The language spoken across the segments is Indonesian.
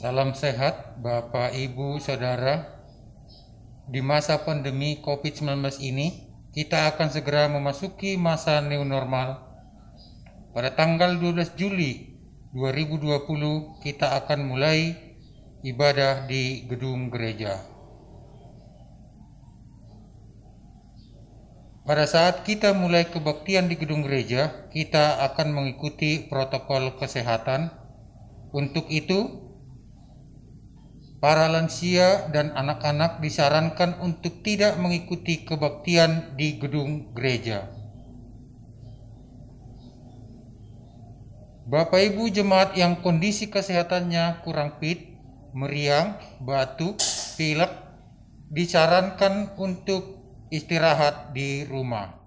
Salam sehat Bapak, Ibu, Saudara. Di masa pandemi COVID-19 ini, kita akan segera memasuki masa new normal. Pada tanggal 12 Juli 2020, kita akan mulai ibadah di gedung gereja. Pada saat kita mulai kebaktian di gedung gereja, kita akan mengikuti protokol kesehatan. Untuk itu, para lansia dan anak-anak disarankan untuk tidak mengikuti kebaktian di gedung gereja. Bapak Ibu jemaat yang kondisi kesehatannya kurang fit, meriang, batuk, pilek, disarankan untuk istirahat di rumah.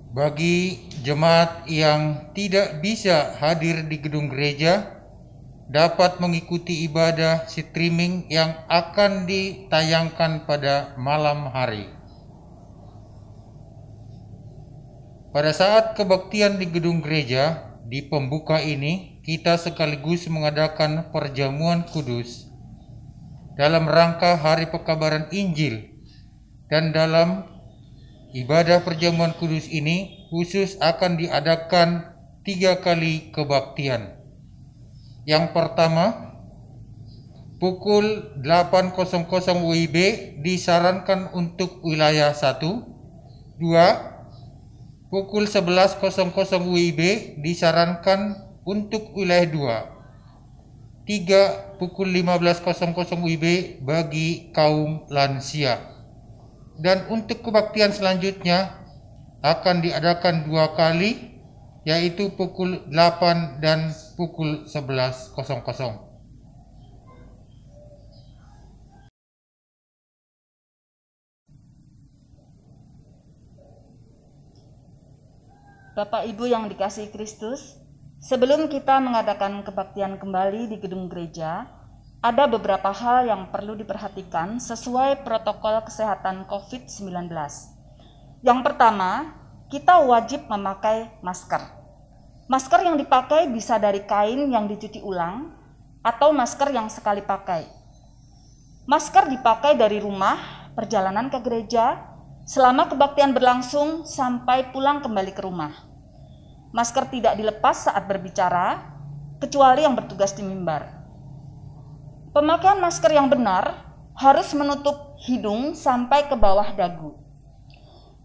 Bagi jemaat yang tidak bisa hadir di gedung gereja, dapat mengikuti ibadah streaming yang akan ditayangkan pada malam hari. Pada saat kebaktian di gedung gereja, di pembuka ini, kita sekaligus mengadakan perjamuan kudus dalam rangka Hari Pekabaran Injil, dan dalam ibadah perjamuan kudus ini khusus akan diadakan 3 kali kebaktian. Yang pertama, pukul 8.00 WIB disarankan untuk wilayah 1. 2. Pukul 11.00 WIB disarankan untuk wilayah 2. 3. Pukul 15.00 WIB bagi kaum lansia. Dan untuk kebaktian selanjutnya akan diadakan 2 kali, yaitu pukul 8 dan pukul 11.00. Bapak Ibu yang dikasihi Kristus, sebelum kita mengadakan kebaktian kembali di gedung gereja, ada beberapa hal yang perlu diperhatikan sesuai protokol kesehatan COVID-19. Yang pertama, kita wajib memakai masker. Masker yang dipakai bisa dari kain yang dicuci ulang atau masker yang sekali pakai. Masker dipakai dari rumah, perjalanan ke gereja, selama kebaktian berlangsung sampai pulang kembali ke rumah. Masker tidak dilepas saat berbicara, kecuali yang bertugas di mimbar. Pemakaian masker yang benar harus menutup hidung sampai ke bawah dagu.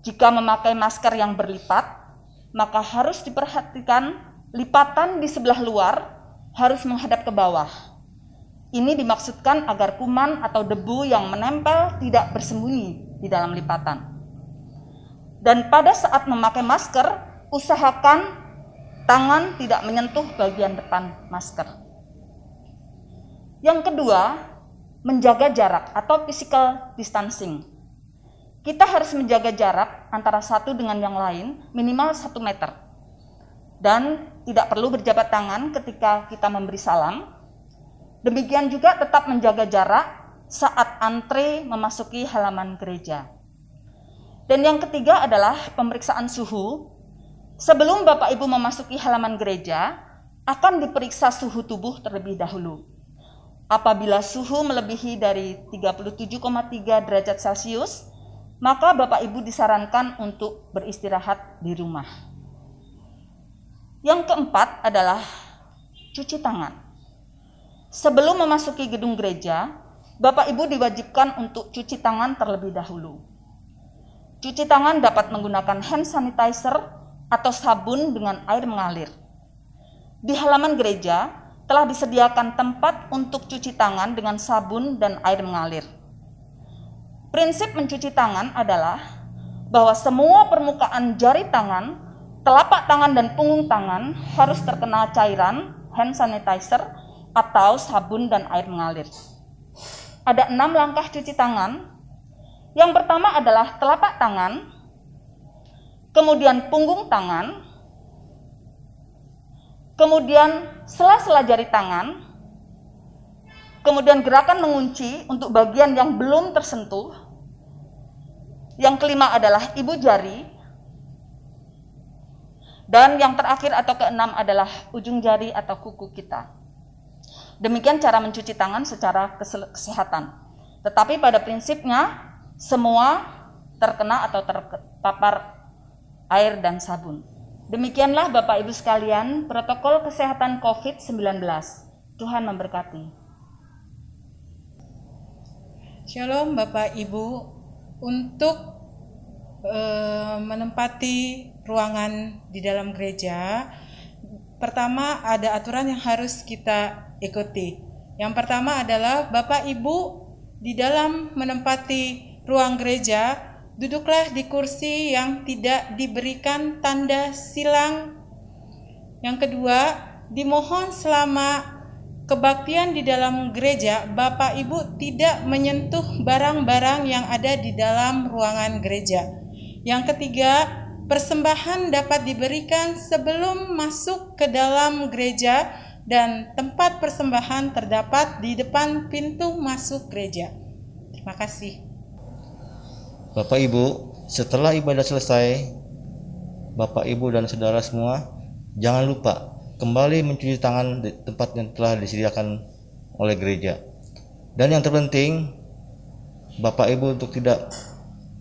Jika memakai masker yang berlipat, maka harus diperhatikan lipatan di sebelah luar harus menghadap ke bawah. Ini dimaksudkan agar kuman atau debu yang menempel tidak bersembunyi di dalam lipatan. Dan pada saat memakai masker, usahakan tangan tidak menyentuh bagian depan masker. Yang kedua, menjaga jarak atau physical distancing. Kita harus menjaga jarak antara satu dengan yang lain minimal 1 meter. Dan tidak perlu berjabat tangan ketika kita memberi salam. Demikian juga tetap menjaga jarak saat antre memasuki halaman gereja. Dan yang ketiga adalah pemeriksaan suhu. Sebelum Bapak Ibu memasuki halaman gereja, akan diperiksa suhu tubuh terlebih dahulu. Apabila suhu melebihi dari 37,3 derajat Celcius, maka Bapak Ibu disarankan untuk beristirahat di rumah. Yang keempat adalah cuci tangan. Sebelum memasuki gedung gereja, Bapak Ibu diwajibkan untuk cuci tangan terlebih dahulu. Cuci tangan dapat menggunakan hand sanitizer atau sabun dengan air mengalir. Di halaman gereja telah disediakan tempat untuk cuci tangan dengan sabun dan air mengalir. Prinsip mencuci tangan adalah bahwa semua permukaan jari tangan, telapak tangan dan punggung tangan harus terkena cairan hand sanitizer atau sabun dan air mengalir. Ada 6 langkah cuci tangan. Yang pertama adalah telapak tangan, kemudian punggung tangan, kemudian sela-sela jari tangan, kemudian gerakan mengunci untuk bagian yang belum tersentuh. Yang kelima adalah ibu jari. Dan yang terakhir atau keenam adalah ujung jari atau kuku kita. Demikian cara mencuci tangan secara kesehatan. Tetapi pada prinsipnya semua terkena atau terpapar air dan sabun. Demikianlah Bapak Ibu sekalian protokol kesehatan COVID-19. Tuhan memberkati. Shalom Bapak Ibu, untuk menempati ruangan di dalam gereja, pertama ada aturan yang harus kita ikuti. Yang pertama adalah Bapak Ibu di dalam menempati ruang gereja, duduklah di kursi yang tidak diberikan tanda silang. Yang kedua, dimohon selama kebaktian di dalam gereja, Bapak Ibu tidak menyentuh barang-barang yang ada di dalam ruangan gereja. Yang ketiga, persembahan dapat diberikan sebelum masuk ke dalam gereja dan tempat persembahan terdapat di depan pintu masuk gereja. Terima kasih. Bapak Ibu, setelah ibadah selesai, Bapak Ibu dan saudara semua, jangan lupa kembali mencuci tangan di tempat yang telah disediakan oleh gereja. Dan yang terpenting, Bapak Ibu untuk tidak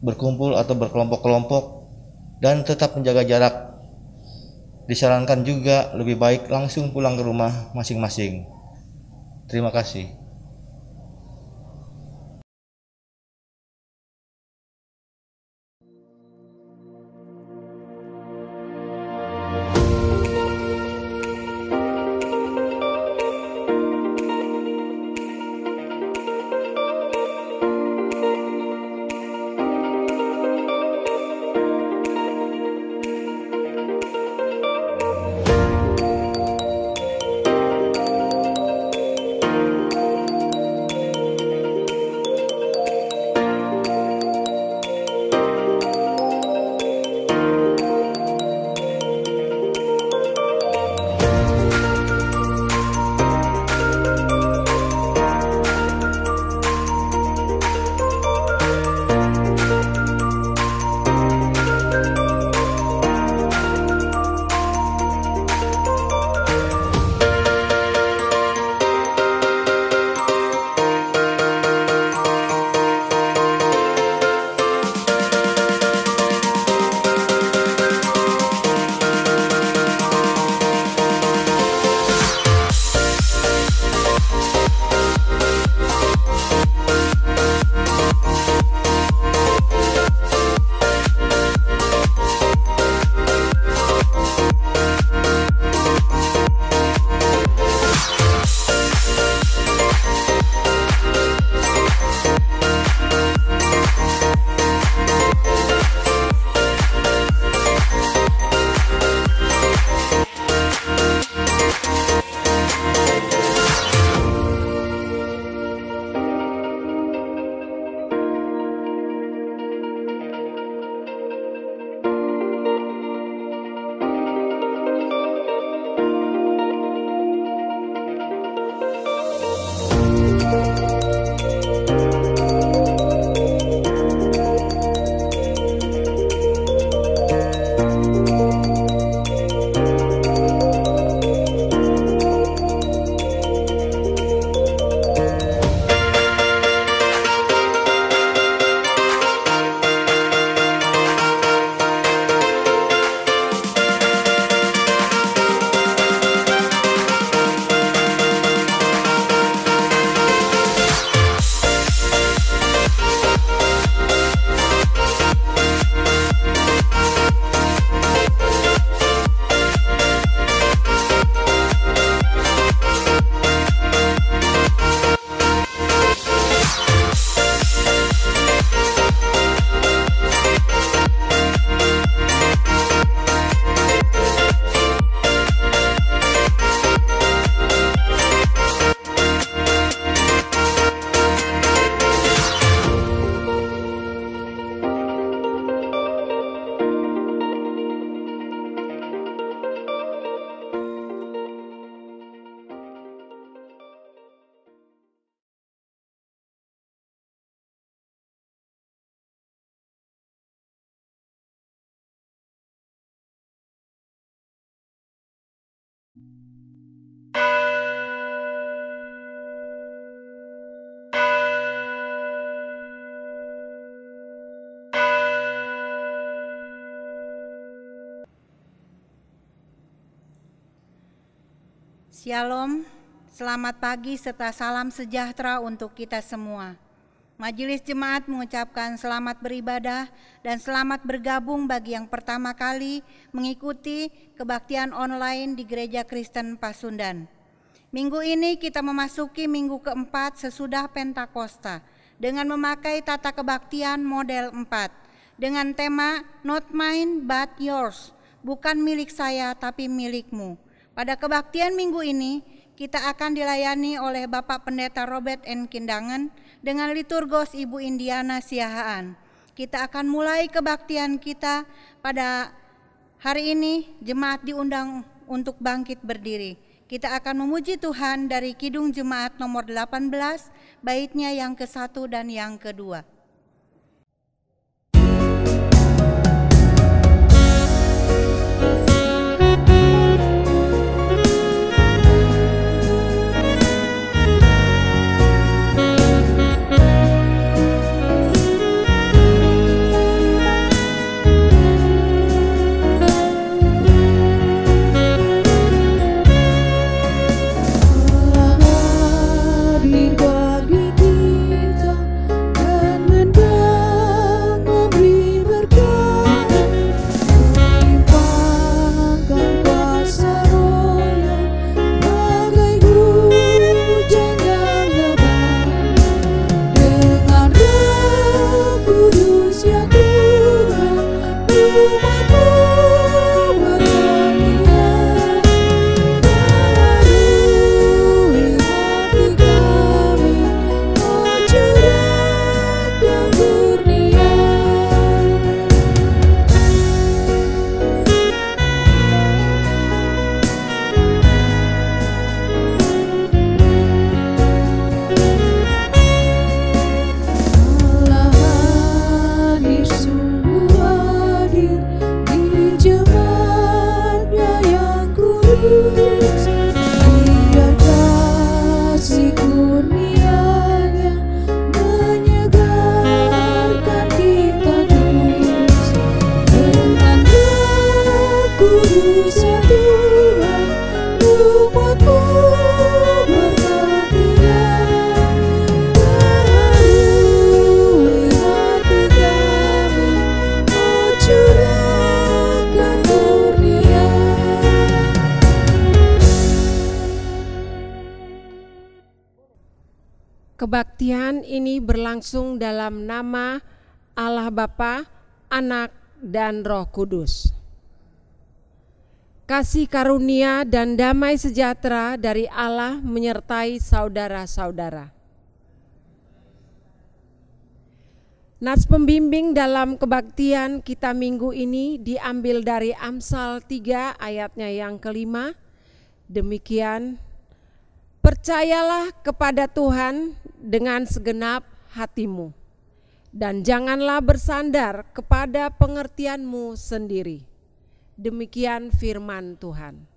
berkumpul atau berkelompok-kelompok dan tetap menjaga jarak. Disarankan juga lebih baik langsung pulang ke rumah masing-masing. Terima kasih. Shalom, selamat pagi serta salam sejahtera untuk kita semua. Majelis Jemaat mengucapkan selamat beribadah dan selamat bergabung bagi yang pertama kali mengikuti kebaktian online di Gereja Kristen Pasundan. Minggu ini kita memasuki minggu keempat sesudah Pentakosta dengan memakai tata kebaktian model 4 dengan tema Not Mine but Yours, bukan milik saya tapi milikmu. Pada kebaktian minggu ini, kita akan dilayani oleh Bapak Pendeta Robert N. Kindangan dengan liturgos Ibu Indiana Siahaan. Kita akan mulai kebaktian kita pada hari ini. Jemaat diundang untuk bangkit berdiri. Kita akan memuji Tuhan dari Kidung Jemaat nomor 18, baitnya yang ke-1 dan yang kedua. Kebaktian ini berlangsung dalam nama Allah Bapa, Anak, dan Roh Kudus. Kasih karunia dan damai sejahtera dari Allah menyertai saudara-saudara. Nats pembimbing dalam kebaktian kita minggu ini diambil dari Amsal 3 ayatnya yang ke-5. Demikian, percayalah kepada Tuhan dengan segenap hatimu, dan janganlah bersandar kepada pengertianmu sendiri. Demikian firman Tuhan.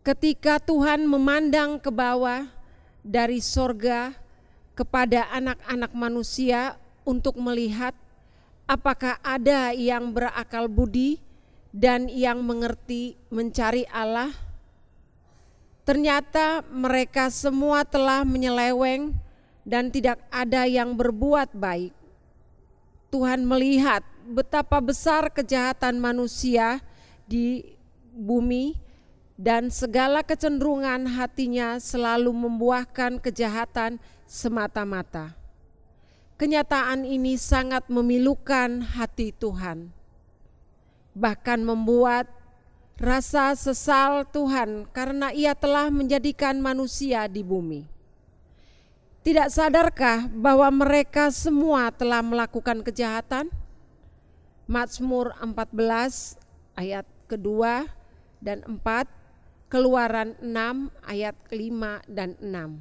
Ketika Tuhan memandang ke bawah dari sorga kepada anak-anak manusia untuk melihat apakah ada yang berakal budi dan yang mengerti mencari Allah. Ternyata mereka semua telah menyeleweng dan tidak ada yang berbuat baik. Tuhan melihat betapa besar kejahatan manusia di bumi dan segala kecenderungan hatinya selalu membuahkan kejahatan semata-mata. Kenyataan ini sangat memilukan hati Tuhan, bahkan membuat rasa sesal Tuhan karena Ia telah menjadikan manusia di bumi. Tidak sadarkah bahwa mereka semua telah melakukan kejahatan? Mazmur 14 ayat kedua dan 4, Keluaran 6 ayat 5 dan 6.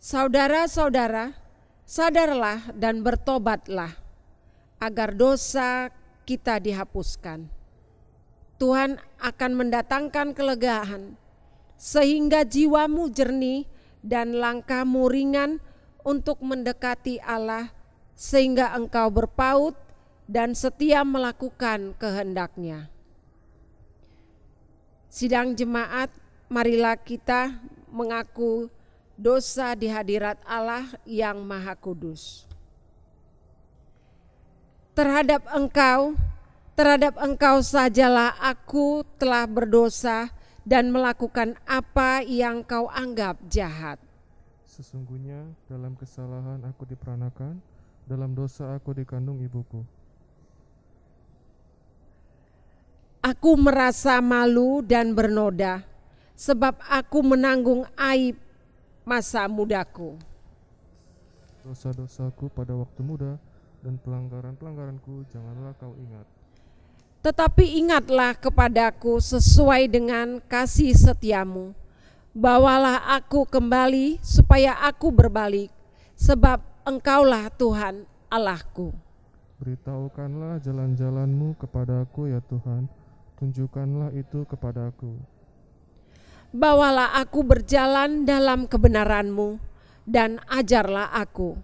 Saudara-saudara, sadarlah dan bertobatlah agar dosa kita dihapuskan. Tuhan akan mendatangkan kelegaan sehingga jiwamu jernih dan langkahmu ringan untuk mendekati Allah, sehingga engkau berpaut dan setia melakukan kehendak-Nya. Sidang jemaat, marilah kita mengaku dosa di hadirat Allah yang Maha Kudus. Terhadap engkau sajalah aku telah berdosa dan melakukan apa yang kau anggap jahat. Sesungguhnya dalam kesalahan aku diperanakan, dalam dosa aku dikandung ibuku. Aku merasa malu dan bernoda, sebab aku menanggung aib masa mudaku. Dosa-dosaku pada waktu muda dan pelanggaran-pelanggaranku janganlah kau ingat. Tetapi ingatlah kepadaku sesuai dengan kasih setiamu. Bawalah aku kembali supaya aku berbalik, sebab engkaulah Tuhan Allahku. Beritahukanlah jalan-jalanmu kepadaku ya Tuhan, tunjukkanlah itu kepadaku. Bawalah aku berjalan dalam kebenaran-Mu dan ajarlah aku.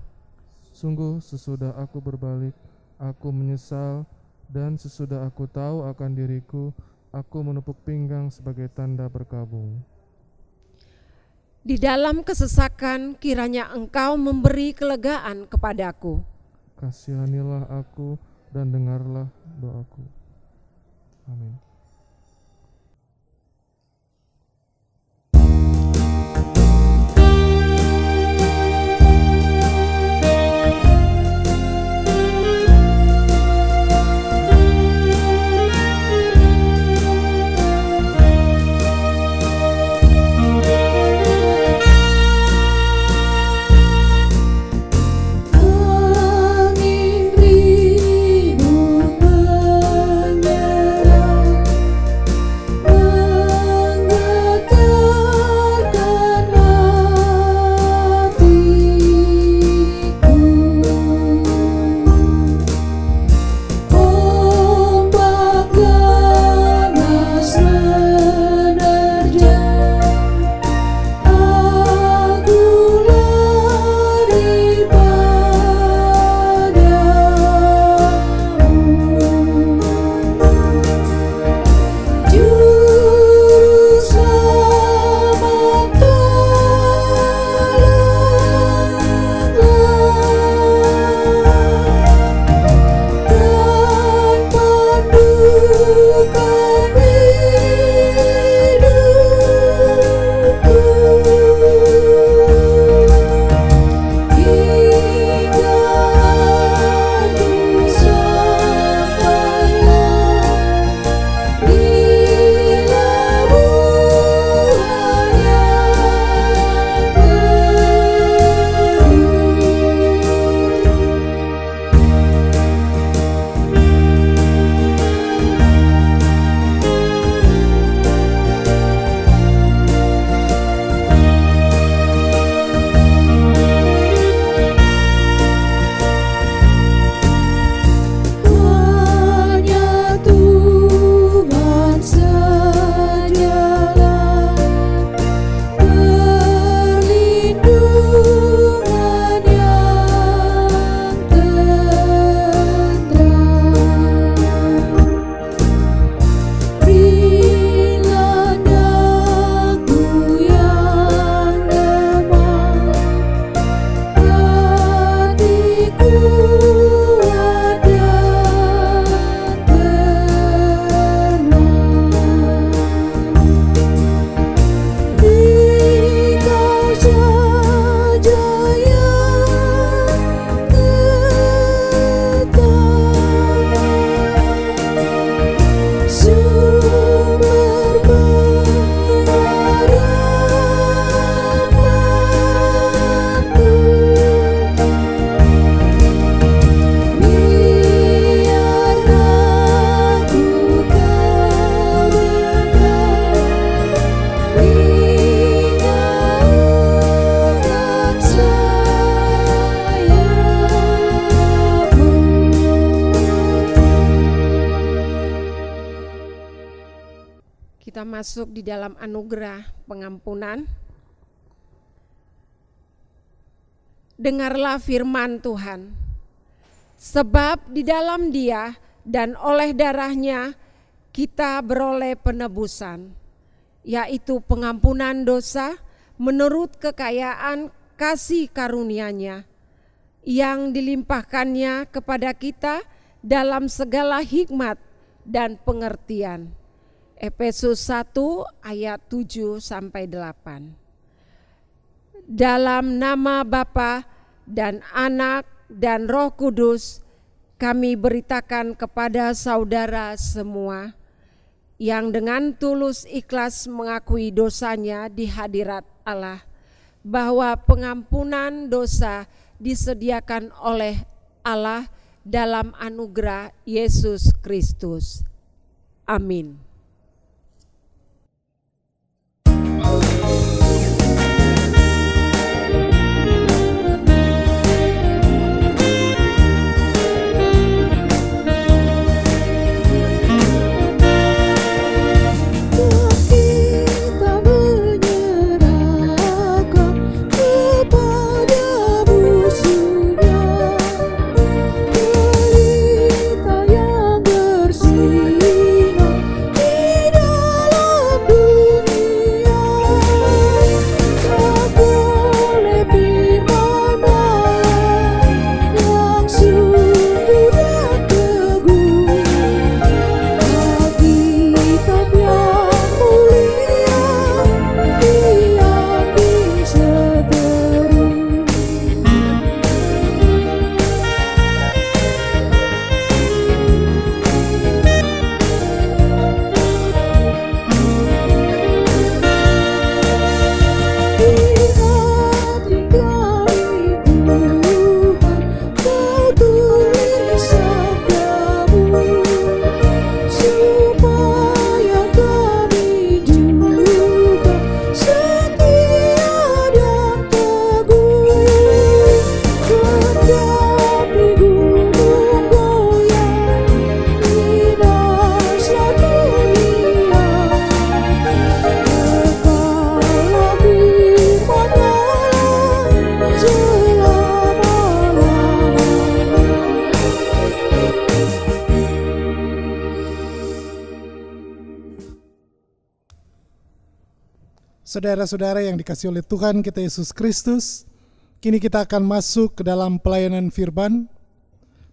Sungguh sesudah aku berbalik, aku menyesal, dan sesudah aku tahu akan diriku, aku menepuk pinggang sebagai tanda berkabung. Di dalam kesesakan kiranya Engkau memberi kelegaan kepadaku. Kasihanilah aku dan dengarlah doaku. Amin. Angin ribut menyerang masuk di dalam anugerah pengampunan. Dengarlah firman Tuhan. Sebab di dalam Dia dan oleh darahnya kita beroleh penebusan, yaitu pengampunan dosa menurut kekayaan kasih karunia-Nya yang dilimpahkannya kepada kita dalam segala hikmat dan pengertian. Efesus 1 ayat 7-8. Dalam nama Bapa dan Anak dan Roh Kudus, kami beritakan kepada saudara semua yang dengan tulus ikhlas mengakui dosanya di hadirat Allah, bahwa pengampunan dosa disediakan oleh Allah dalam anugerah Yesus Kristus. Amin. Saudara-saudara yang dikasihi oleh Tuhan kita Yesus Kristus, kini kita akan masuk ke dalam pelayanan firman.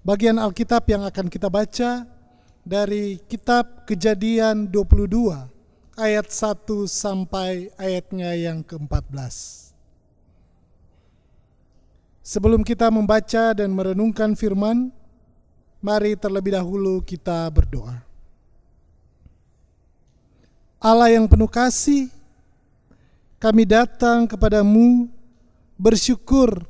Bagian Alkitab yang akan kita baca dari kitab Kejadian 22 ayat 1 sampai ayatnya yang ke-14. Sebelum kita membaca dan merenungkan firman, mari terlebih dahulu kita berdoa. Allah yang penuh kasih, kami datang kepadamu bersyukur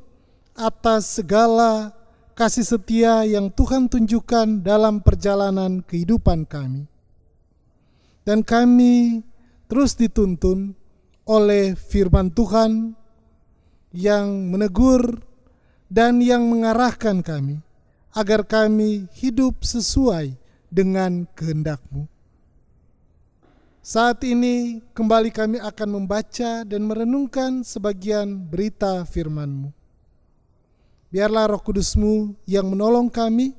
atas segala kasih setia yang Tuhan tunjukkan dalam perjalanan kehidupan kami. Dan kami terus dituntun oleh firman Tuhan yang menegur dan yang mengarahkan kami agar kami hidup sesuai dengan kehendak-Mu. Saat ini kembali kami akan membaca dan merenungkan sebagian berita firman-Mu. Biarlah Roh Kudus-Mu yang menolong kami,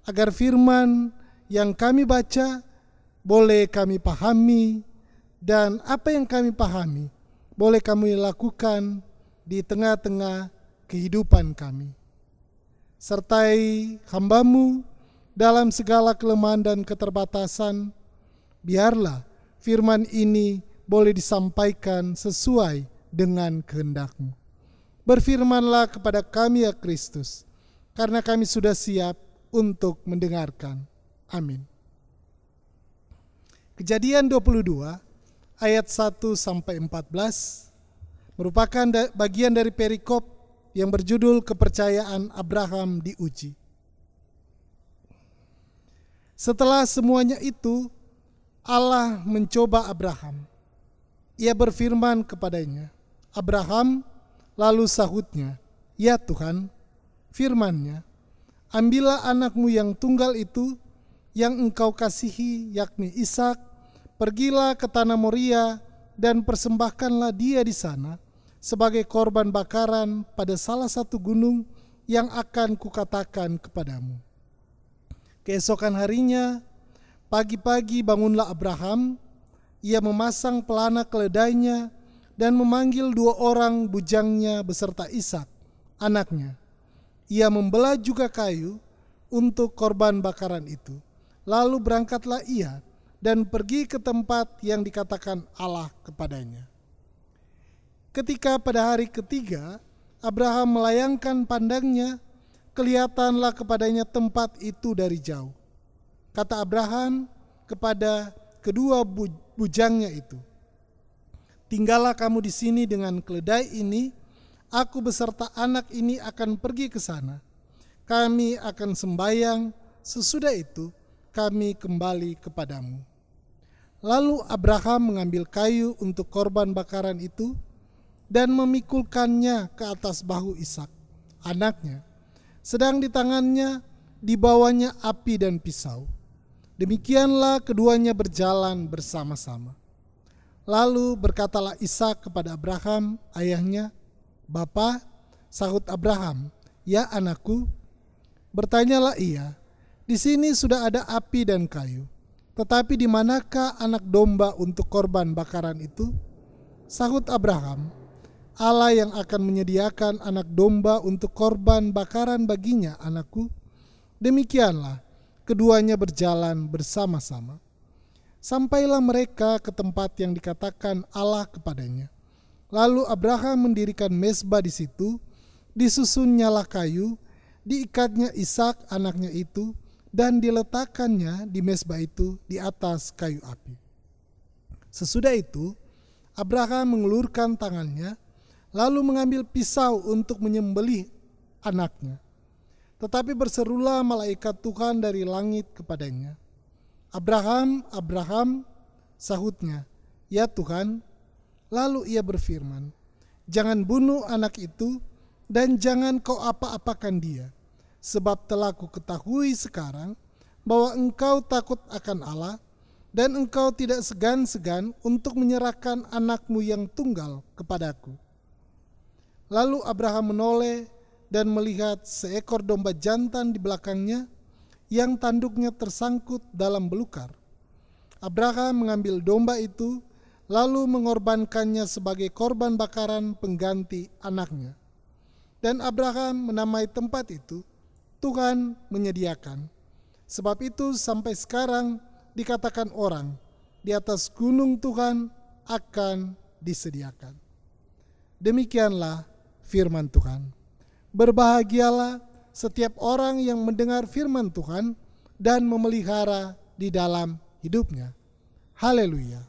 agar firman yang kami baca boleh kami pahami, dan apa yang kami pahami boleh kami lakukan di tengah-tengah kehidupan kami. Sertai hamba-Mu dalam segala kelemahan dan keterbatasan. Biarlah firman ini boleh disampaikan sesuai dengan kehendak-Mu. Berfirmanlah kepada kami ya Kristus, karena kami sudah siap untuk mendengarkan. Amin. Kejadian 22 ayat 1 sampai 14 merupakan bagian dari perikop yang berjudul kepercayaan Abraham diuji. Setelah semuanya itu, Allah mencoba Abraham. Ia berfirman kepadanya, "Abraham," lalu sahutnya, "Ya Tuhan." Firman-Nya, "Ambillah anakmu yang tunggal itu, yang engkau kasihi, yakni Ishak, pergilah ke tanah Moria dan persembahkanlah dia di sana sebagai korban bakaran pada salah satu gunung yang akan kukatakan kepadamu. Keesokan harinya, pagi-pagi bangunlah Abraham, ia memasang pelana keledainya dan memanggil 2 orang bujangnya beserta Ishak, anaknya. Ia membelah juga kayu untuk korban bakaran itu. Lalu berangkatlah ia dan pergi ke tempat yang dikatakan Allah kepadanya. Ketika pada hari ketiga Abraham melayangkan pandangnya, kelihatanlah kepadanya tempat itu dari jauh. Kata Abraham kepada kedua bujangnya itu, "Tinggallah kamu di sini dengan keledai ini, aku beserta anak ini akan pergi ke sana. Kami akan sembahyang, sesudah itu kami kembali kepadamu." Lalu Abraham mengambil kayu untuk korban bakaran itu dan memikulkannya ke atas bahu Ishak, anaknya, sedang di tangannya dibawanya api dan pisau. Demikianlah keduanya berjalan bersama-sama. Lalu berkatalah Ishak kepada Abraham, ayahnya, "Bapa," sahut Abraham, "Ya anakku." Bertanyalah ia, "Di sini sudah ada api dan kayu, tetapi di manakah anak domba untuk korban bakaran itu?" Sahut Abraham, "Allah yang akan menyediakan anak domba untuk korban bakaran baginya, anakku." Demikianlah keduanya berjalan bersama-sama. Sampailah mereka ke tempat yang dikatakan Allah kepadanya. Lalu Abraham mendirikan mezbah di situ, disusunnyalah kayu, diikatnya Ishak anaknya itu, dan diletakkannya di mezbah itu di atas kayu api. Sesudah itu, Abraham mengulurkan tangannya, lalu mengambil pisau untuk menyembelih anaknya. Tetapi berserulah malaikat Tuhan dari langit kepadanya, "Abraham, Abraham," sahutnya, "Ya Tuhan." Lalu ia berfirman, "Jangan bunuh anak itu dan jangan kau apa-apakan dia, sebab telah kuketahui sekarang bahwa engkau takut akan Allah dan engkau tidak segan-segan untuk menyerahkan anakmu yang tunggal kepadaku." Lalu Abraham menoleh dan melihat seekor domba jantan di belakangnya yang tanduknya tersangkut dalam belukar. Abraham mengambil domba itu lalu mengorbankannya sebagai korban bakaran pengganti anaknya. Dan Abraham menamai tempat itu, "Tuhan menyediakan." Sebab itu sampai sekarang dikatakan orang, di atas gunung Tuhan akan disediakan. Demikianlah firman Tuhan. Berbahagialah setiap orang yang mendengar firman Tuhan dan memelihara di dalam hidupnya. Haleluya.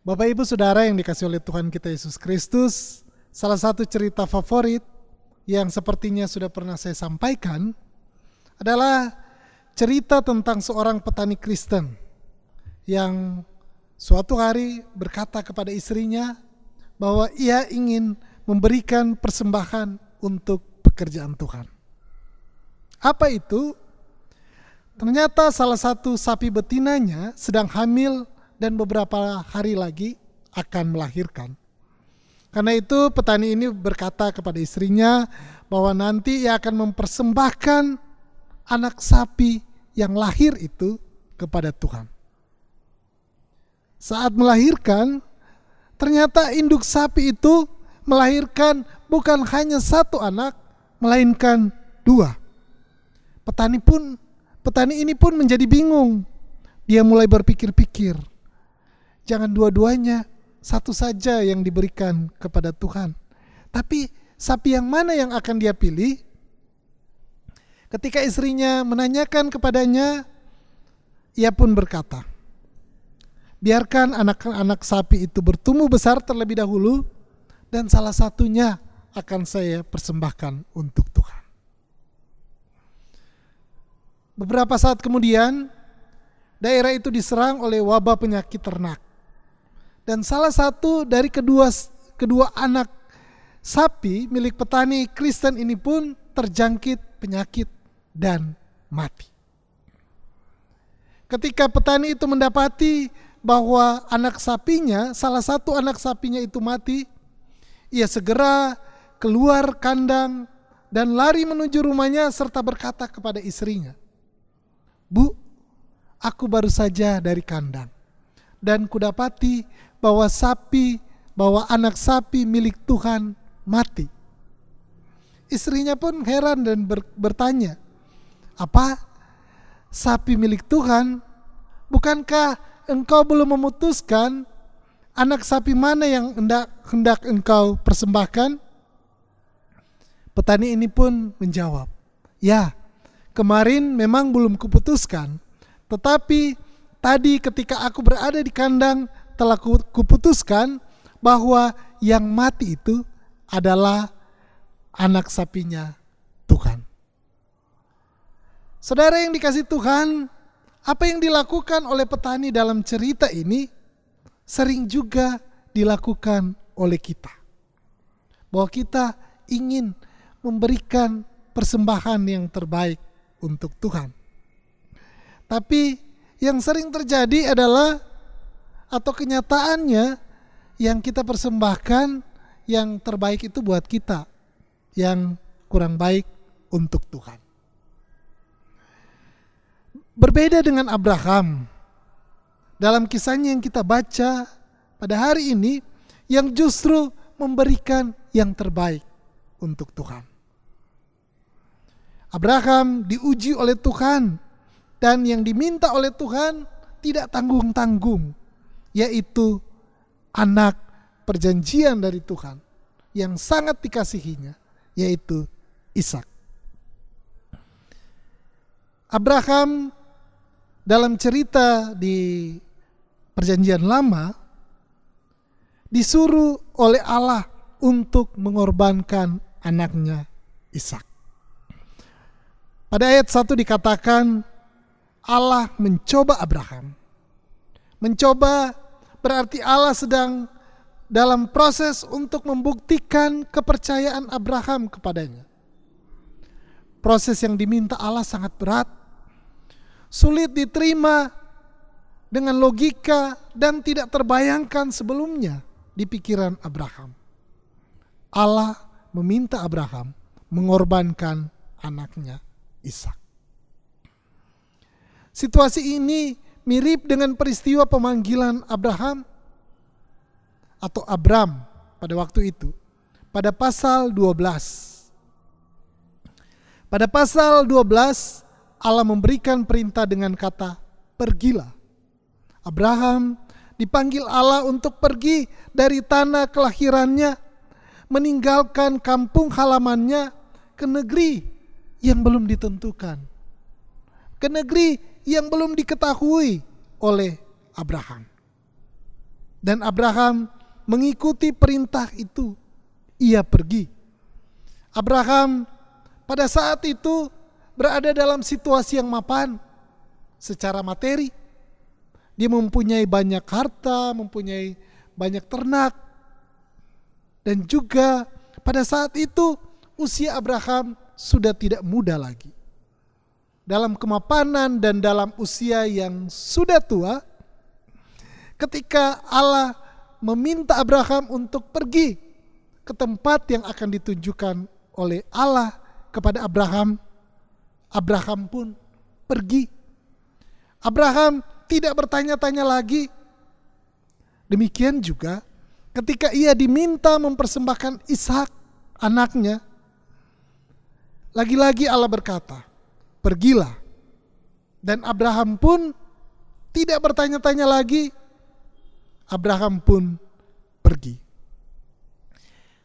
Bapak Ibu Saudara yang dikasihi oleh Tuhan kita Yesus Kristus, salah satu cerita favorit yang sepertinya sudah pernah saya sampaikan adalah cerita tentang seorang petani Kristen yang suatu hari berkata kepada istrinya bahwa ia ingin memberikan persembahan untuk pekerjaan Tuhan. Apa itu? Ternyata salah satu sapi betinanya sedang hamil dan beberapa hari lagi akan melahirkan. Karena itu petani ini berkata kepada istrinya bahwa nanti ia akan mempersembahkan anak sapi yang lahir itu kepada Tuhan. Saat melahirkan, ternyata induk sapi itu melahirkan bukan hanya satu anak, melainkan 2. Petani ini pun menjadi bingung. Dia mulai berpikir-pikir, jangan dua-duanya, satu saja yang diberikan kepada Tuhan. Tapi sapi yang mana yang akan dia pilih? Ketika istrinya menanyakan kepadanya, ia pun berkata, biarkan anak-anak sapi itu bertumbuh besar terlebih dahulu, dan salah satunya akan saya persembahkan untuk Tuhan. Beberapa saat kemudian, daerah itu diserang oleh wabah penyakit ternak Dan salah satu dari kedua anak sapi milik petani Kristen ini pun terjangkit penyakit dan mati. Ketika petani itu mendapati bahwa salah satu anak sapinya itu mati, ia segera keluar kandang dan lari menuju rumahnya serta berkata kepada istrinya, "Bu, aku baru saja dari kandang dan kudapati bahwa anak sapi milik Tuhan mati." Istrinya pun heran dan bertanya, "Apa? Sapi milik Tuhan? Bukankah engkau belum memutuskan anak sapi mana yang hendak engkau persembahkan?" Petani ini pun menjawab, "Ya, kemarin memang belum kuputuskan, tetapi tadi ketika aku berada di kandang telah kuputuskan bahwa yang mati itu adalah anak sapinya Tuhan." Saudara yang dikasihi Tuhan, apa yang dilakukan oleh petani dalam cerita ini sering juga dilakukan oleh kita. Bahwa kita ingin memberikan persembahan yang terbaik untuk Tuhan. Tapi yang sering terjadi adalah, atau kenyataannya, yang kita persembahkan yang terbaik itu buat kita, yang kurang baik untuk Tuhan. Berbeda dengan Abraham, dalam kisahnya yang kita baca pada hari ini, yang justru memberikan yang terbaik untuk Tuhan. Abraham diuji oleh Tuhan, dan yang diminta oleh Tuhan tidak tanggung-tanggung, yaitu anak perjanjian dari Tuhan yang sangat dikasihinya, yaitu Ishak. Abraham dalam cerita di Perjanjian Lama disuruh oleh Allah untuk mengorbankan anaknya Ishak. Pada ayat 1 dikatakan Allah mencoba Abraham. Mencoba berarti Allah sedang dalam proses untuk membuktikan kepercayaan Abraham kepadanya. Proses yang diminta Allah sangat berat, sulit diterima dengan logika dan tidak terbayangkan sebelumnya di pikiran Abraham. Allah meminta Abraham mengorbankan anaknya Ishak. Situasi ini mirip dengan peristiwa pemanggilan Abraham atau Abram pada waktu itu, pada pasal 12. Pada pasal 12 Allah memberikan perintah dengan kata pergilah. Abraham dipanggil Allah untuk pergi dari tanah kelahirannya, meninggalkan kampung halamannya ke negeri yang belum ditentukan, ke negeri yang belum diketahui oleh Abraham. Dan Abraham mengikuti perintah itu, ia pergi. Abraham pada saat itu berada dalam situasi yang mapan secara materi. Dia mempunyai banyak harta, mempunyai banyak ternak. Dan juga pada saat itu usia Abraham sudah tidak muda lagi. Dalam kemapanan dan dalam usia yang sudah tua, ketika Allah meminta Abraham untuk pergi ke tempat yang akan ditunjukkan oleh Allah kepada Abraham, Abraham pun pergi. Abraham tidak bertanya-tanya lagi. Demikian juga ketika ia diminta mempersembahkan Ishak, anaknya, lagi-lagi Allah berkata, pergilah. Dan Abraham pun tidak bertanya-tanya lagi. Abraham pun pergi.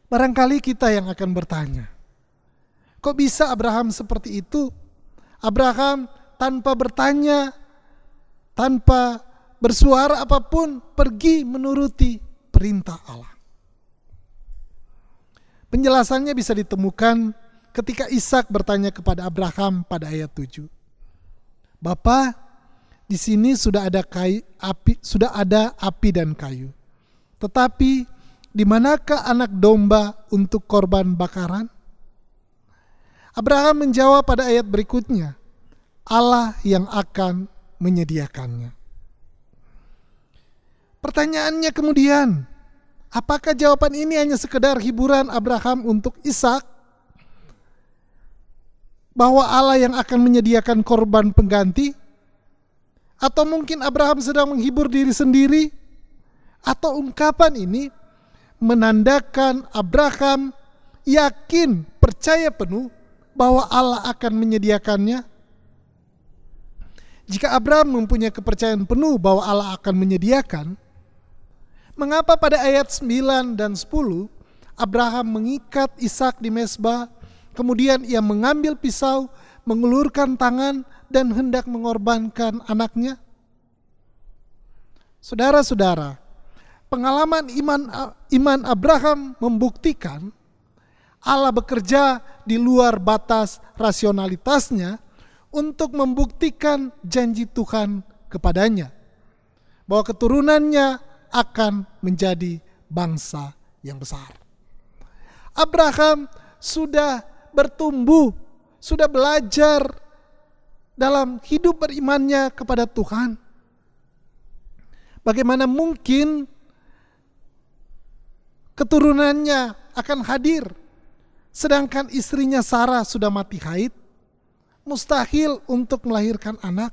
Barangkali kita yang akan bertanya, kok bisa Abraham seperti itu? Abraham tanpa bertanya, tanpa bersuara apapun, pergi menuruti perintah Allah. Penjelasannya bisa ditemukan ketika Ishak bertanya kepada Abraham pada ayat 7. Bapa, di sini sudah ada api dan kayu. Tetapi di manakah anak domba untuk korban bakaran? Abraham menjawab pada ayat berikutnya, Allah yang akan menyediakannya. Pertanyaannya kemudian, apakah jawaban ini hanya sekedar hiburan Abraham untuk Ishak? Bahwa Allah yang akan menyediakan korban pengganti? Atau mungkin Abraham sedang menghibur diri sendiri? Atau ungkapan ini menandakan Abraham yakin, percaya penuh bahwa Allah akan menyediakannya? Jika Abraham mempunyai kepercayaan penuh bahwa Allah akan menyediakan, mengapa pada ayat 9 dan 10 Abraham mengikat Ishak di mezbah, kemudian ia mengambil pisau, mengulurkan tangan dan hendak mengorbankan anaknya? Saudara-saudara, pengalaman iman Abraham membuktikan Allah bekerja di luar batas rasionalitasnya untuk membuktikan janji Tuhan kepadanya, bahwa keturunannya akan menjadi bangsa yang besar. Abraham sudah bertumbuh, sudah belajar dalam hidup berimannya kepada Tuhan. Bagaimana mungkin keturunannya akan hadir sedangkan istrinya Sarah sudah mati haid? Mustahil untuk melahirkan anak.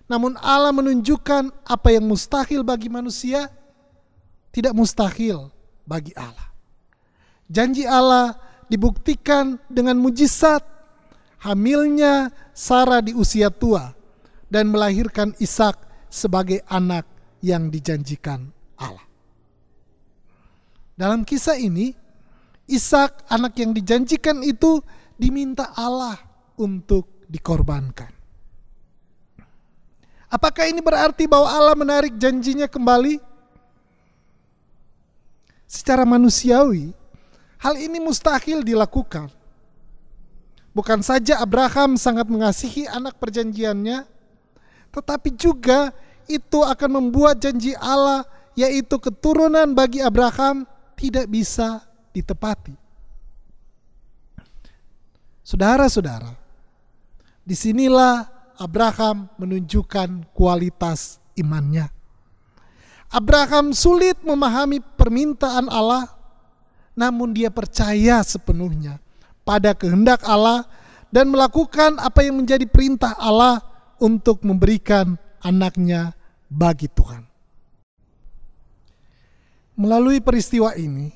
Namun Allah menunjukkan apa yang mustahil bagi manusia tidak mustahil bagi Allah. Janji Allah dibuktikan dengan mujizat hamilnya Sarah di usia tua dan melahirkan Ishak sebagai anak yang dijanjikan Allah. Dalam kisah ini, Ishak, anak yang dijanjikan itu, diminta Allah untuk dikorbankan. Apakah ini berarti bahwa Allah menarik janjinya kembali? Secara manusiawi, hal ini mustahil dilakukan. Bukan saja Abraham sangat mengasihi anak perjanjiannya, tetapi juga itu akan membuat janji Allah, yaitu keturunan bagi Abraham, tidak bisa ditepati. Saudara-saudara, disinilah Abraham menunjukkan kualitas imannya. Abraham sulit memahami permintaan Allah, namun dia percaya sepenuhnya pada kehendak Allah dan melakukan apa yang menjadi perintah Allah untuk memberikan anaknya bagi Tuhan. Melalui peristiwa ini,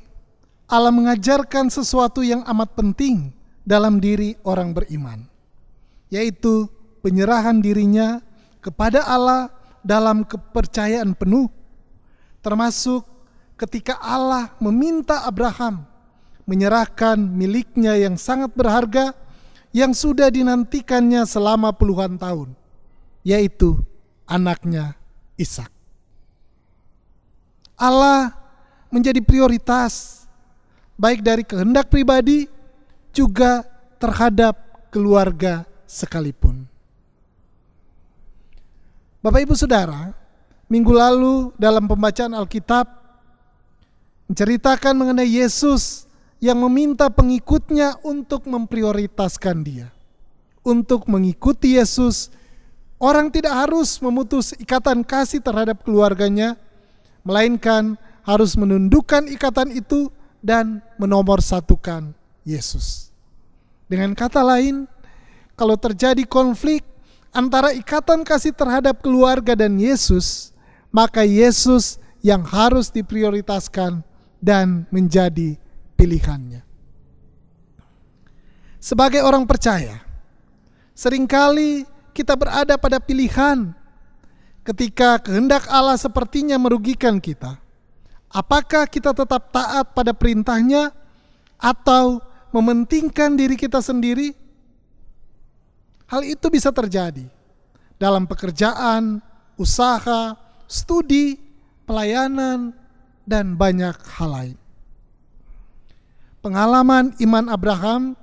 Allah mengajarkan sesuatu yang amat penting dalam diri orang beriman, yaitu penyerahan dirinya kepada Allah dalam kepercayaan penuh, termasuk ketika Allah meminta Abraham menyerahkan miliknya yang sangat berharga yang sudah dinantikannya selama puluhan tahun, yaitu anaknya Ishak. Allah menjadi prioritas baik dari kehendak pribadi juga terhadap keluarga sekalipun. Bapak Ibu Saudara, minggu lalu dalam pembacaan Alkitab menceritakan mengenai Yesus yang meminta pengikutnya untuk memprioritaskan dia. Untuk mengikuti Yesus, orang tidak harus memutus ikatan kasih terhadap keluarganya, melainkan harus menundukkan ikatan itu dan menomorsatukan Yesus. Dengan kata lain, kalau terjadi konflik antara ikatan kasih terhadap keluarga dan Yesus, maka Yesus yang harus diprioritaskan dan menjadi pilihannya. Sebagai orang percaya, seringkali kita berada pada pilihan ketika kehendak Allah sepertinya merugikan kita. Apakah kita tetap taat pada perintahnya atau mementingkan diri kita sendiri? Hal itu bisa terjadi dalam pekerjaan, usaha, studi, pelayanan, dan banyak hal lain. Pengalaman iman Abraham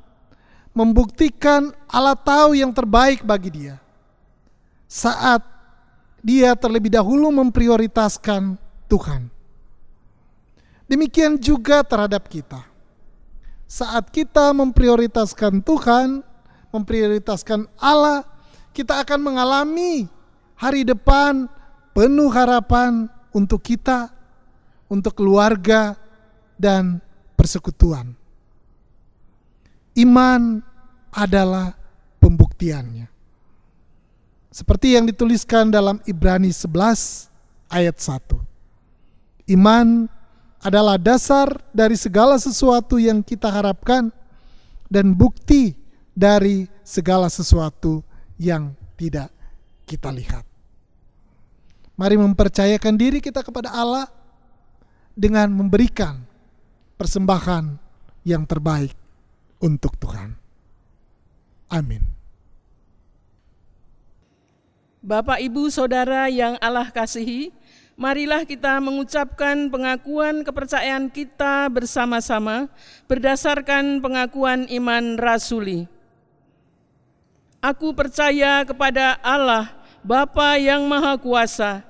membuktikan Allah tahu yang terbaik bagi dia saat dia terlebih dahulu memprioritaskan Tuhan. Demikian juga terhadap kita. Saat kita memprioritaskan Tuhan, memprioritaskan Allah, kita akan mengalami hari depan penuh harapan untuk kita, untuk keluarga, dan persekutuan. Iman adalah pembuktiannya. Seperti yang dituliskan dalam Ibrani 11 ayat 1. Iman adalah dasar dari segala sesuatu yang kita harapkan dan bukti dari segala sesuatu yang tidak kita lihat. Mari mempercayakan diri kita kepada Allah dengan memberikan persembahan yang terbaik untuk Tuhan. Amin. Bapak, Ibu, Saudara yang Allah kasihi, marilah kita mengucapkan pengakuan kepercayaan kita bersama-sama berdasarkan pengakuan iman rasuli. Aku percaya kepada Allah, Bapa yang Maha Kuasa,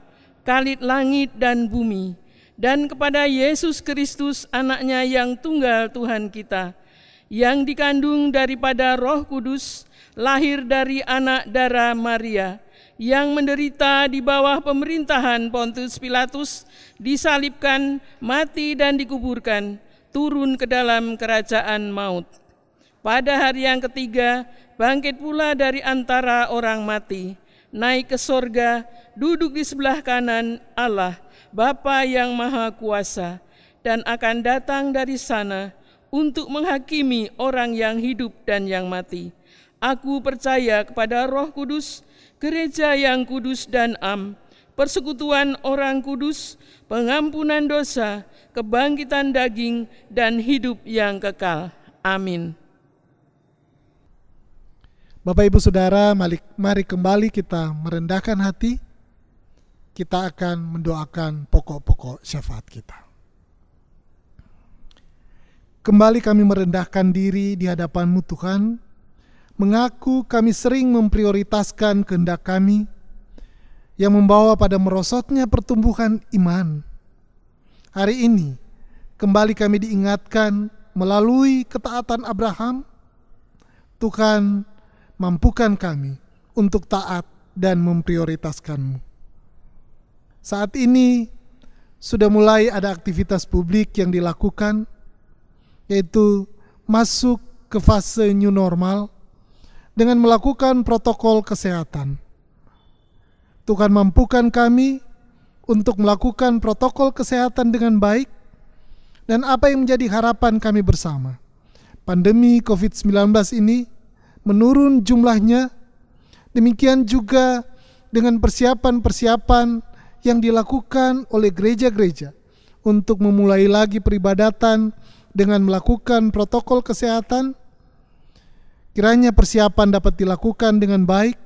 Khalid langit dan bumi, dan kepada Yesus Kristus, Anaknya yang tunggal Tuhan kita, yang dikandung daripada Roh Kudus, lahir dari anak darah Maria, yang menderita di bawah pemerintahan Pontius Pilatus, disalibkan, mati dan dikuburkan, turun ke dalam kerajaan maut. Pada hari yang ketiga, bangkit pula dari antara orang mati, naik ke sorga, duduk di sebelah kanan Allah, Bapa yang Maha Kuasa, dan akan datang dari sana untuk menghakimi orang yang hidup dan yang mati. Aku percaya kepada Roh Kudus, gereja yang kudus dan am, persekutuan orang kudus, pengampunan dosa, kebangkitan daging, dan hidup yang kekal. Amin. Bapak, Ibu, Saudara, mari kembali kita merendahkan hati. Kita akan mendoakan pokok-pokok syafaat kita. Kembali kami merendahkan diri di hadapan-Mu Tuhan, mengaku kami sering memprioritaskan kehendak kami yang membawa pada merosotnya pertumbuhan iman. Hari ini kembali kami diingatkan melalui ketaatan Abraham, Tuhan mampukan kami untuk taat dan memprioritaskan-Mu. Saat ini sudah mulai ada aktivitas publik yang dilakukan, yaitu masuk ke fase new normal dengan melakukan protokol kesehatan. Tuhan mampukan kami untuk melakukan protokol kesehatan dengan baik, dan apa yang menjadi harapan kami bersama. Pandemi COVID-19 ini menurun jumlahnya, demikian juga dengan persiapan-persiapan yang dilakukan oleh gereja-gereja untuk memulai lagi peribadatan dengan melakukan protokol kesehatan. Kiranya persiapan dapat dilakukan dengan baik,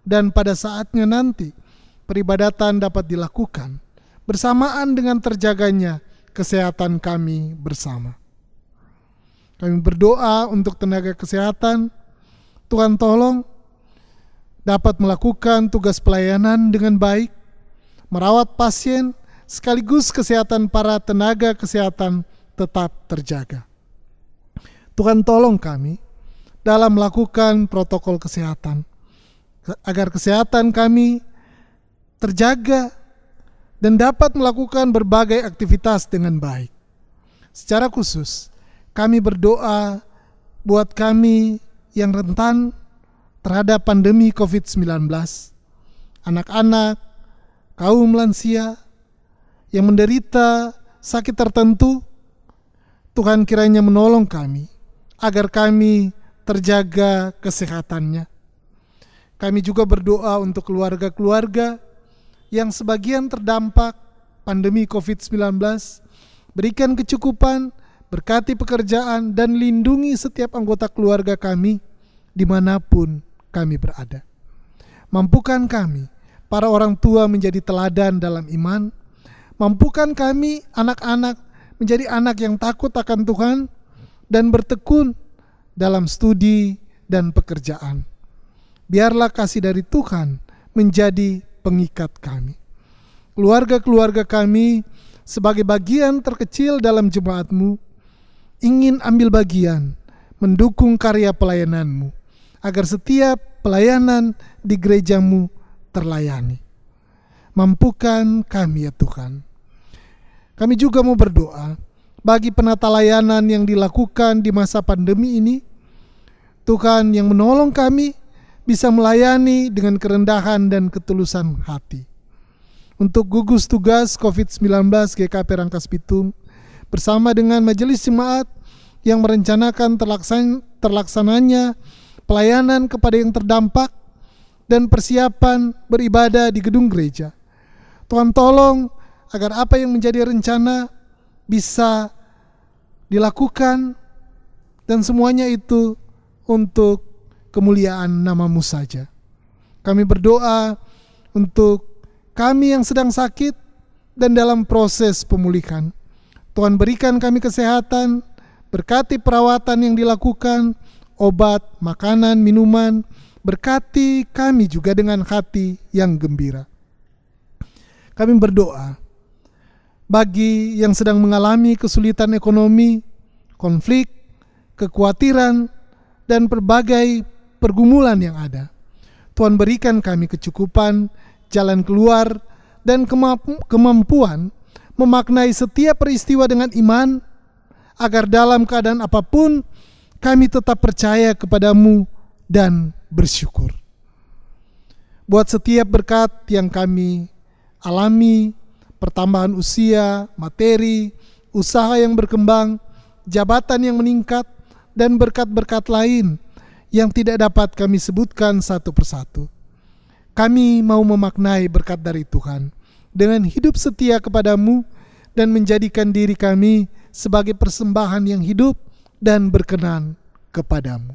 dan pada saatnya nanti peribadatan dapat dilakukan bersamaan dengan terjaganya kesehatan kami bersama. Kami berdoa untuk tenaga kesehatan, Tuhan tolong dapat melakukan tugas pelayanan dengan baik, merawat pasien, sekaligus kesehatan para tenaga kesehatan tetap terjaga. Tuhan tolong kami dalam melakukan protokol kesehatan, agar kesehatan kami terjaga dan dapat melakukan berbagai aktivitas dengan baik. Secara khusus, kami berdoa buat kami yang rentan terhadap pandemi COVID-19, anak-anak, kaum lansia yang menderita sakit tertentu. Tuhan kiranya menolong kami agar kami terjaga kesehatannya. Kami juga berdoa untuk keluarga-keluarga yang sebagian terdampak pandemi COVID-19. Berikan kecukupan, berkati pekerjaan, dan lindungi setiap anggota keluarga kami dimanapun kami berada. Mampukan kami, para orang tua, menjadi teladan dalam iman. Mampukan kami, anak-anak, menjadi anak yang takut akan Tuhan dan bertekun dalam studi dan pekerjaan. Biarlah kasih dari Tuhan menjadi pengikat kami. Keluarga-keluarga kami sebagai bagian terkecil dalam jemaat-Mu, ingin ambil bagian mendukung karya pelayanan-Mu, agar setiap pelayanan di gereja-Mu terlayani. Mampukan kami ya Tuhan. Kami juga mau berdoa bagi penata layanan yang dilakukan di masa pandemi ini. Tuhan yang menolong kami bisa melayani dengan kerendahan dan ketulusan hati. Untuk gugus tugas COVID-19 GKP Rangkas Bitung bersama dengan majelis jemaat yang merencanakan terlaksananya pelayanan kepada yang terdampak dan persiapan beribadah di gedung gereja. Tuhan tolong agar apa yang menjadi rencana bisa dilakukan dan semuanya itu untuk kemuliaan nama-Mu saja. Kami berdoa untuk kami yang sedang sakit dan dalam proses pemulihan. Tuhan berikan kami kesehatan, berkati perawatan yang dilakukan, obat, makanan, minuman, berkati kami juga dengan hati yang gembira. Kami berdoa bagi yang sedang mengalami kesulitan ekonomi, konflik, kekhawatiran, dan berbagai pergumulan yang ada. Tuhan berikan kami kecukupan, jalan keluar, dan kemampuan memaknai setiap peristiwa dengan iman, agar dalam keadaan apapun kami tetap percaya kepada-Mu dan bersyukur. Buat setiap berkat yang kami alami, pertambahan usia, materi, usaha yang berkembang, jabatan yang meningkat, dan berkat-berkat lain yang tidak dapat kami sebutkan satu persatu. Kami mau memaknai berkat dari Tuhan dengan hidup setia kepada-Mu dan menjadikan diri kami sebagai persembahan yang hidup dan berkenan kepada-Mu.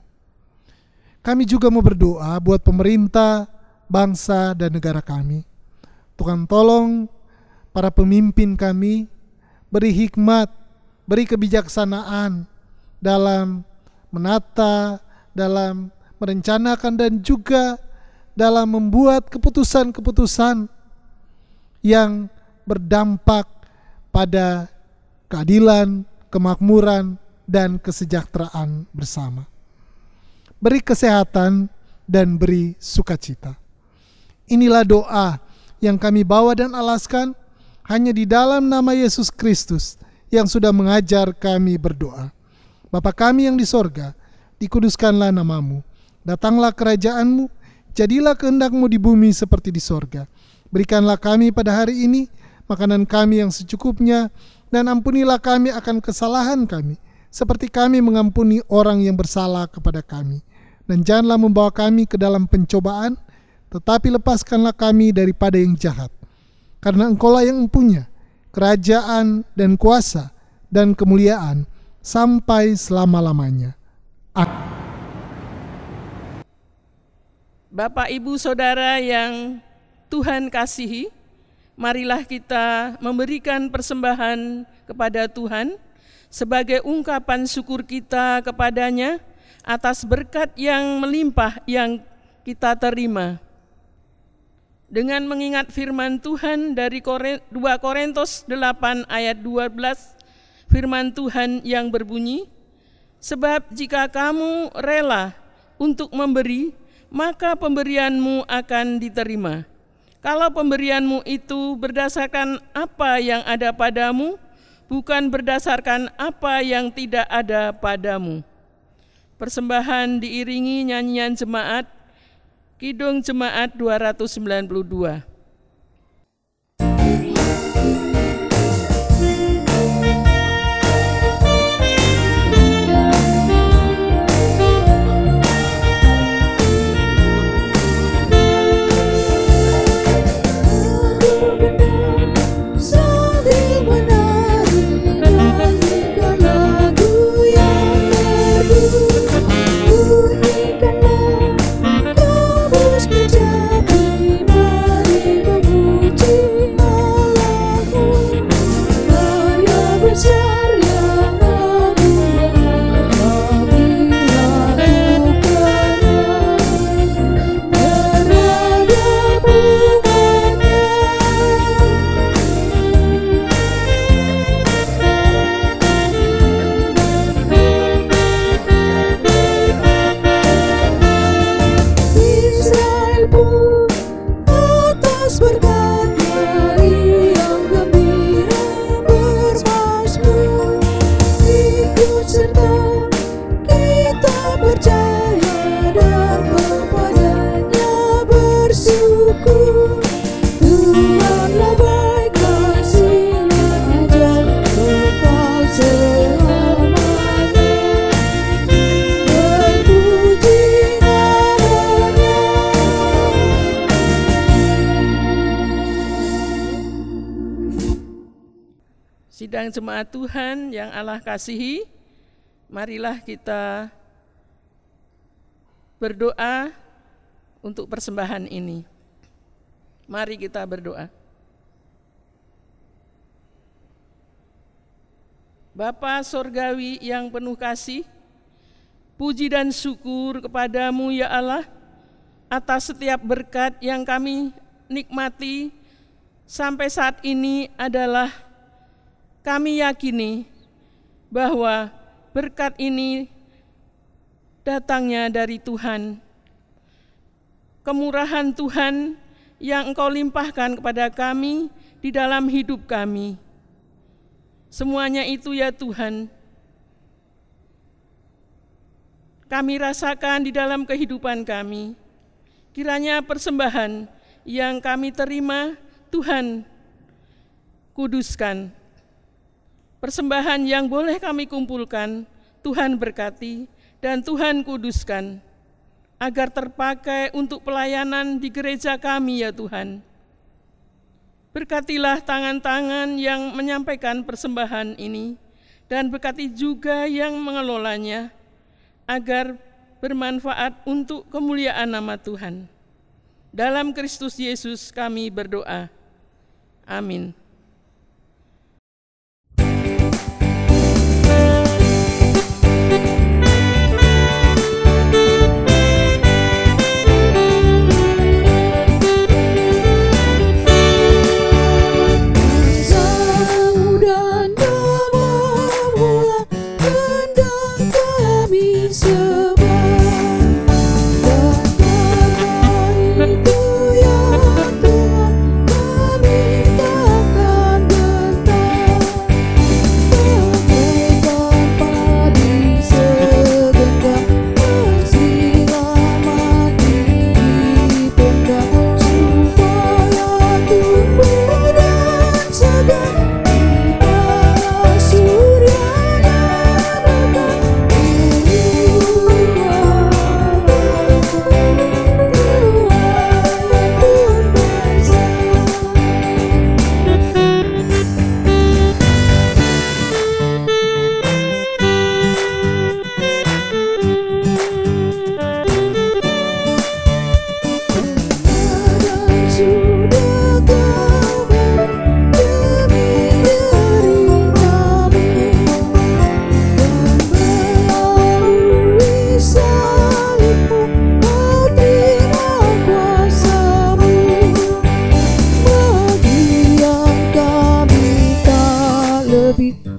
Kami juga mau berdoa buat pemerintah, bangsa, dan negara kami. Tuhan tolong para pemimpin kami, beri hikmat, beri kebijaksanaan dalam menata, dalam merencanakan, dan juga dalam membuat keputusan-keputusan yang berdampak pada keadilan, kemakmuran, dan kesejahteraan bersama. Beri kesehatan dan beri sukacita. Inilah doa yang kami bawa dan alaskan hanya di dalam nama Yesus Kristus yang sudah mengajar kami berdoa. Bapa kami yang di sorga, dikuduskanlah nama-Mu. Datanglah kerajaan-Mu, jadilah kehendak-Mu di bumi seperti di sorga. Berikanlah kami pada hari ini makanan kami yang secukupnya, dan ampunilah kami akan kesalahan kami, seperti kami mengampuni orang yang bersalah kepada kami. Dan janganlah membawa kami ke dalam pencobaan, tetapi lepaskanlah kami daripada yang jahat. Karena Engkau-lah yang mempunyai kerajaan dan kuasa dan kemuliaan sampai selama-lamanya. Bapak, Ibu, Saudara yang Tuhan kasihi, marilah kita memberikan persembahan kepada Tuhan sebagai ungkapan syukur kita kepada-Nya atas berkat yang melimpah yang kita terima. Dengan mengingat firman Tuhan dari 2 Korintus 8 ayat 12, firman Tuhan yang berbunyi, "Sebab jika kamu rela untuk memberi, maka pemberianmu akan diterima. Kalau pemberianmu itu berdasarkan apa yang ada padamu, bukan berdasarkan apa yang tidak ada padamu." Persembahan diiringi nyanyian jemaat, Kidung Jemaat 292. Bunyikanlah, kabus kejati, mari sidang jemaat Tuhan yang Allah kasihi, marilah kita berdoa untuk persembahan ini. Mari kita berdoa. Bapa Sorgawi yang penuh kasih, puji dan syukur kepadamu ya Allah, atas setiap berkat yang kami nikmati sampai saat ini adalah kami yakini bahwa berkat ini datangnya dari Tuhan. Kemurahan Tuhan yang Engkau limpahkan kepada kami di dalam hidup kami. Semuanya itu ya Tuhan, kami rasakan di dalam kehidupan kami. Kiranya persembahan yang kami terima, Tuhan kuduskan. Persembahan yang boleh kami kumpulkan, Tuhan berkati dan Tuhan kuduskan, agar terpakai untuk pelayanan di gereja kami ya Tuhan. Berkatilah tangan-tangan yang menyampaikan persembahan ini, dan berkati juga yang mengelolanya, agar bermanfaat untuk kemuliaan nama Tuhan. Dalam Kristus Yesus kami berdoa. Amin.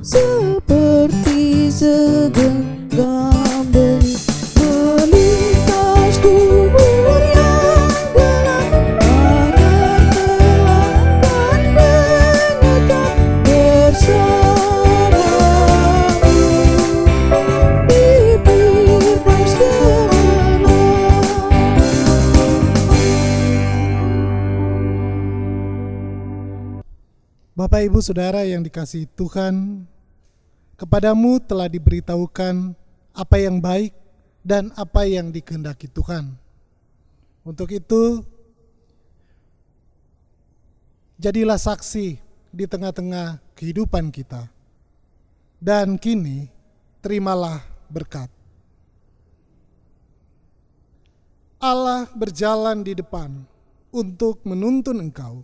seperti segenggam benih melintas kubur yang gelap, agar telah menetap bersamamu di Firdaus kemenangan. Bapak Ibu Saudara yang dikasihi Tuhan, kepadamu telah diberitahukan apa yang baik dan apa yang dikehendaki Tuhan. Untuk itu, jadilah saksi di tengah-tengah kehidupan kita. Dan kini, terimalah berkat. Allah berjalan di depan untuk menuntun engkau.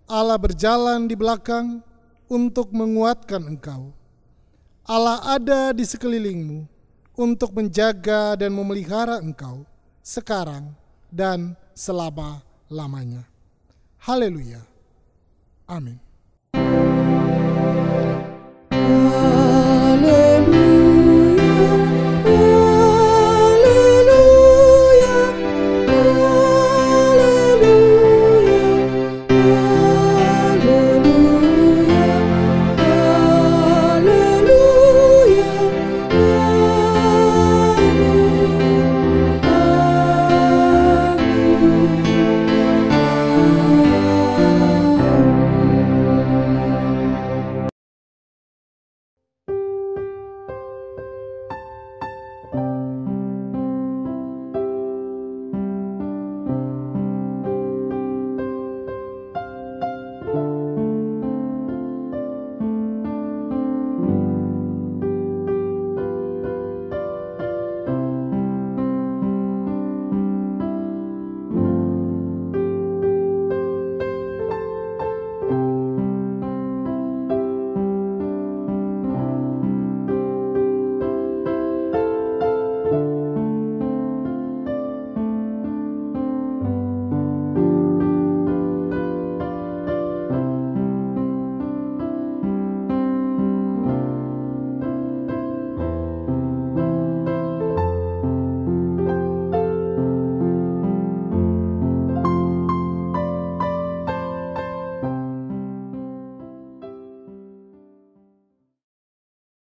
Allah berjalan di belakang untuk menguatkan engkau. Allah ada di sekelilingmu untuk menjaga dan memelihara engkau sekarang dan selama-lamanya. Haleluya. Amin.